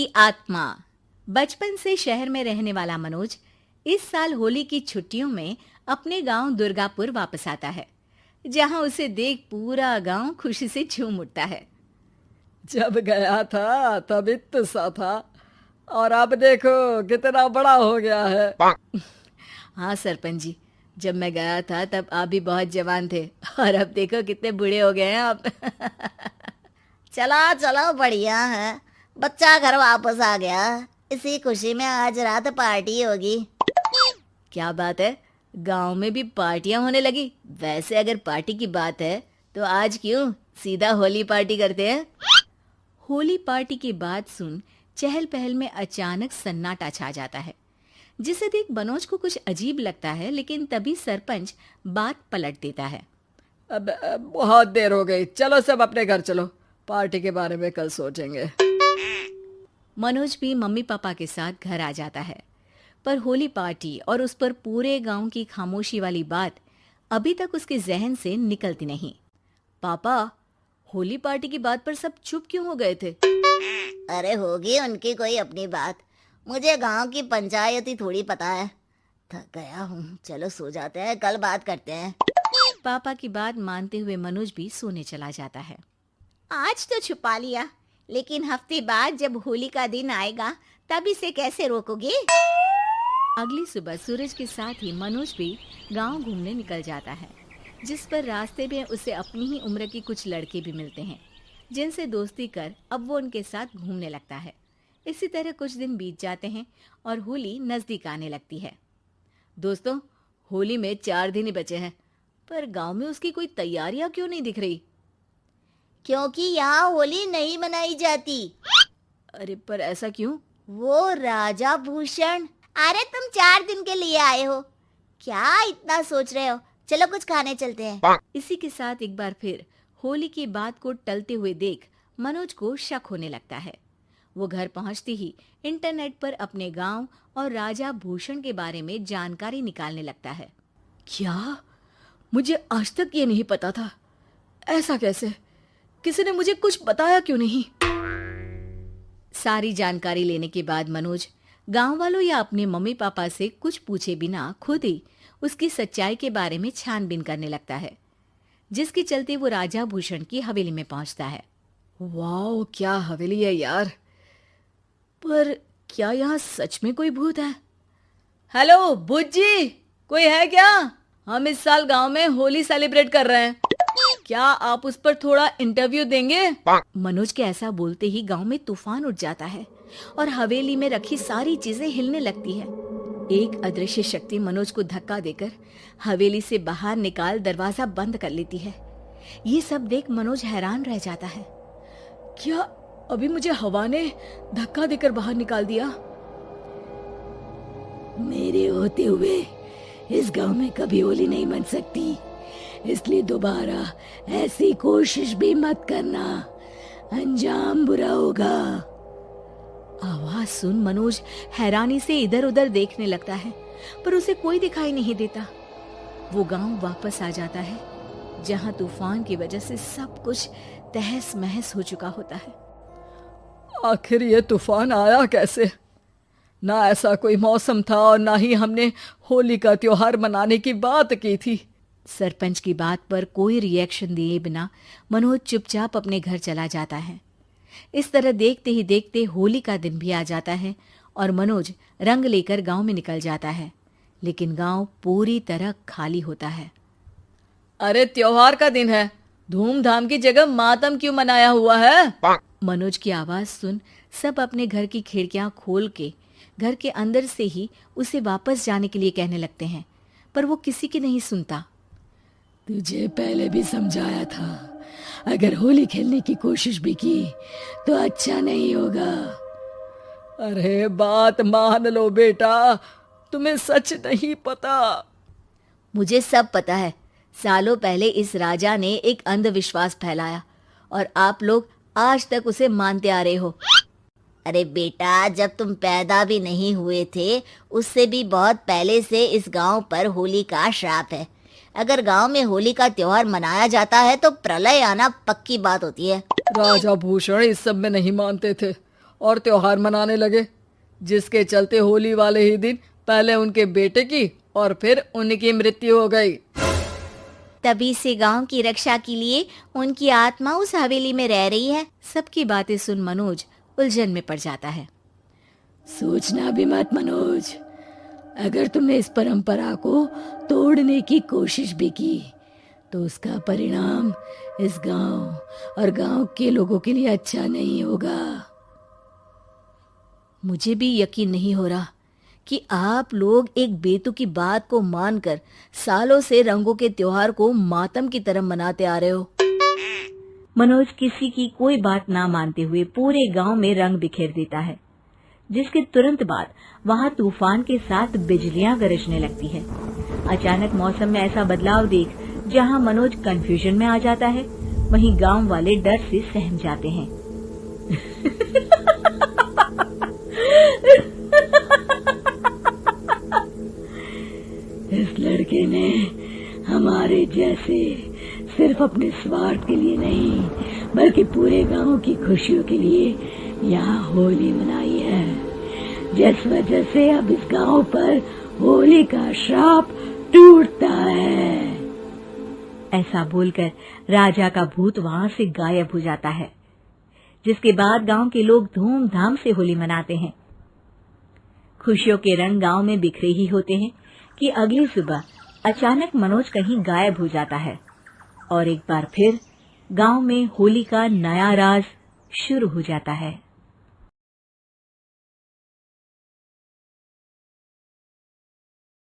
की आत्मा। बचपन से शहर में रहने वाला मनोज इस साल होली की छुट्टियों में अपने गांव दुर्गापुर वापस आता है, जहां उसे देख पूरा गांव खुशी से झूम उठता है। जब गया था तब इतना सा था और अब देखो कितना बड़ा हो गया है। हाँ सरपंच जी, जब मैं गया था तब आप भी बहुत जवान थे और अब देखो कितने बूढ़े हो गए हैं आप। चला चलो बढ़िया है। बच्चा घर वापस आ गया। इसी खुशी में आज रात पार्टी होगी। क्या बात है, गांव में भी पार्टियां होने लगी। वैसे अगर पार्टी की बात है तो आज क्यों सीधा होली पार्टी करते हैं। होली पार्टी की बात सुन चहल पहल में अचानक सन्नाटा छा जाता है, जिसे देख मनोज को कुछ अजीब लगता है, लेकिन तभी सरपंच बात पलट देता है। अब बहुत देर हो गई, चलो सब अपने घर चलो, पार्टी के बारे में कल सोचेंगे। मनोज भी मम्मी पापा के साथ घर आ जाता है, पर होली पार्टी और उस पर पूरे गांव की खामोशी वाली बात अभी तक उसके जहन से निकलती नहीं। पापा, होली पार्टी की बात पर सब चुप क्यों हो गए थे? अरे होगी उनकी कोई अपनी बात। मुझे गांव की पंचायत ही थोड़ी पता है। थक गया हूँ, चलो सो जाते हैं, कल बात करते हैं। पापा की बात मानते हुए मनोज भी सोने चला जाता है। आज तो छुपा लिया, लेकिन हफ्ते बाद जब होली का दिन आएगा तब इसे कैसे रोकोगे? अगली सुबह सूरज के साथ ही मनोज भी गांव घूमने निकल जाता है, जिस पर रास्ते में उसे अपनी ही उम्र के कुछ लड़के भी मिलते हैं, जिनसे दोस्ती कर अब वो उनके साथ घूमने लगता है। इसी तरह कुछ दिन बीत जाते हैं और होली नजदीक आने लगती है। दोस्तों, होली में 4 दिन ही बचे हैं, पर गांव में उसकी कोई तैयारियां क्यों नहीं दिख रही? क्योंकि यहाँ होली नहीं मनाई जाती। अरे पर ऐसा क्यों? वो राजा भूषण। अरे तुम 4 दिन के लिए आए हो, क्या इतना सोच रहे हो? चलो कुछ खाने चलते हैं। इसी के साथ एक बार फिर होली की बात को टलते हुए देख मनोज को शक होने लगता है। वो घर पहुंचते ही इंटरनेट पर अपने गांव और राजा भूषण के बारे में जानकारी निकालने लगता है। क्या? मुझे आज तक ये नहीं पता था। ऐसा कैसे? किसी ने मुझे कुछ बताया क्यों नहीं? सारी जानकारी लेने के बाद मनोज गांव वालों या अपने मम्मी पापा से कुछ पूछे बिना खुद ही उसकी सच्चाई के बारे में छानबीन करने लगता है, जिसके चलते वो राजा भूषण की हवेली में पहुंचता है। वाह, क्या हवेली है यार। पर क्या यहाँ सच में कोई भूत है? हेलो भूत जी, कोई है क्या? हम इस साल गांव में होली सेलिब्रेट कर रहे हैं, क्या आप उस पर थोड़ा इंटरव्यू देंगे? मनोज के ऐसा बोलते ही गांव में तूफान उठ जाता है और हवेली में रखी सारी चीजें हिलने लगती है। एक अदृश्य शक्ति मनोज को धक्का देकर हवेली से बाहर निकाल दरवाजा बंद कर लेती है। ये सब देख मनोज हैरान रह जाता है। क्या अभी मुझे हवा ने धक्का देकर बाहर निकाल दिया? मेरे होते हुए इस गांव में कभी होली नहीं मन सकती, इसलिए दोबारा ऐसी कोशिश भी मत करना, अंजाम बुरा होगा। आवाज सुन मनोज हैरानी से इधर उधर देखने लगता है, पर उसे कोई दिखाई नहीं देता। वो गांव वापस आ जाता है, जहां तूफान की वजह से सब कुछ तहस महस हो चुका होता है। आखिर ये तूफान आया कैसे? ना ऐसा कोई मौसम था और ना ही हमने होली का त्योहार मनाने की बात की थी। सरपंच की बात पर कोई रिएक्शन दिए बिना मनोज चुपचाप अपने घर चला जाता है। इस तरह देखते ही देखते होली का दिन भी आ जाता है और मनोज रंग लेकर गांव में निकल जाता है, लेकिन गांव पूरी तरह खाली होता है। अरे त्योहार का दिन है, धूमधाम की जगह मातम क्यों मनाया हुआ है? मनोज की आवाज सुन सब अपने घर की खिड़कियां खोल के घर के अंदर से ही उसे वापस जाने के लिए कहने लगते हैं, पर वो किसी की नहीं सुनता। तुझे पहले भी समझाया था, अगर होली खेलने की कोशिश भी की तो अच्छा नहीं होगा। अरे बात मान लो बेटा, तुम्हें सच नहीं पता। मुझे सब पता है। सालों पहले इस राजा ने एक अंधविश्वास फैलाया और आप लोग आज तक उसे मानते आ रहे हो। अरे बेटा, जब तुम पैदा भी नहीं हुए थे उससे भी बहुत पहले से इस गांव पर होली का श्राप है। अगर गांव में होली का त्योहार मनाया जाता है तो प्रलय आना पक्की बात होती है। राजा भूषण इस सब में नहीं मानते थे और त्योहार मनाने लगे, जिसके चलते होली वाले ही दिन पहले उनके बेटे की और फिर उनकी मृत्यु हो गई। तभी से गांव की रक्षा के लिए उनकी आत्मा उस हवेली में रह रही है। सबकी बातें सुन मनोज उलझन में पड़ जाता है। सोचना भी मत मनोज, अगर तुमने इस परंपरा को तोड़ने की कोशिश भी की तो उसका परिणाम इस गांव और गांव के लोगों के लिए अच्छा नहीं होगा। मुझे भी यकीन नहीं हो रहा कि आप लोग एक बेतुकी बात को मानकर सालों से रंगों के त्योहार को मातम की तरह मनाते आ रहे हो। मनोज किसी की कोई बात ना मानते हुए पूरे गांव में रंग बिखेर देता है, जिसके तुरंत बाद वहां तूफान के साथ बिजलियां गरजने लगती है। अचानक मौसम में ऐसा बदलाव देख जहां मनोज कंफ्यूजन में आ जाता है, वहीं गांव वाले डर से सहम जाते हैं। इस लड़के ने हमारे जैसे सिर्फ अपने स्वार्थ के लिए नहीं बल्कि पूरे गांव की खुशियों के लिए यहाँ होली मनाई है, जिस वजह से अब इस गांव पर होली का श्राप टूटता है। ऐसा बोलकर राजा का भूत वहां से गायब हो जाता है, जिसके बाद गांव के लोग धूमधाम से होली मनाते हैं। खुशियों के रंग गांव में बिखरे ही होते हैं कि अगली सुबह अचानक मनोज कहीं गायब हो जाता है और एक बार फिर गांव में होली का नया राज शुरू हो जाता है।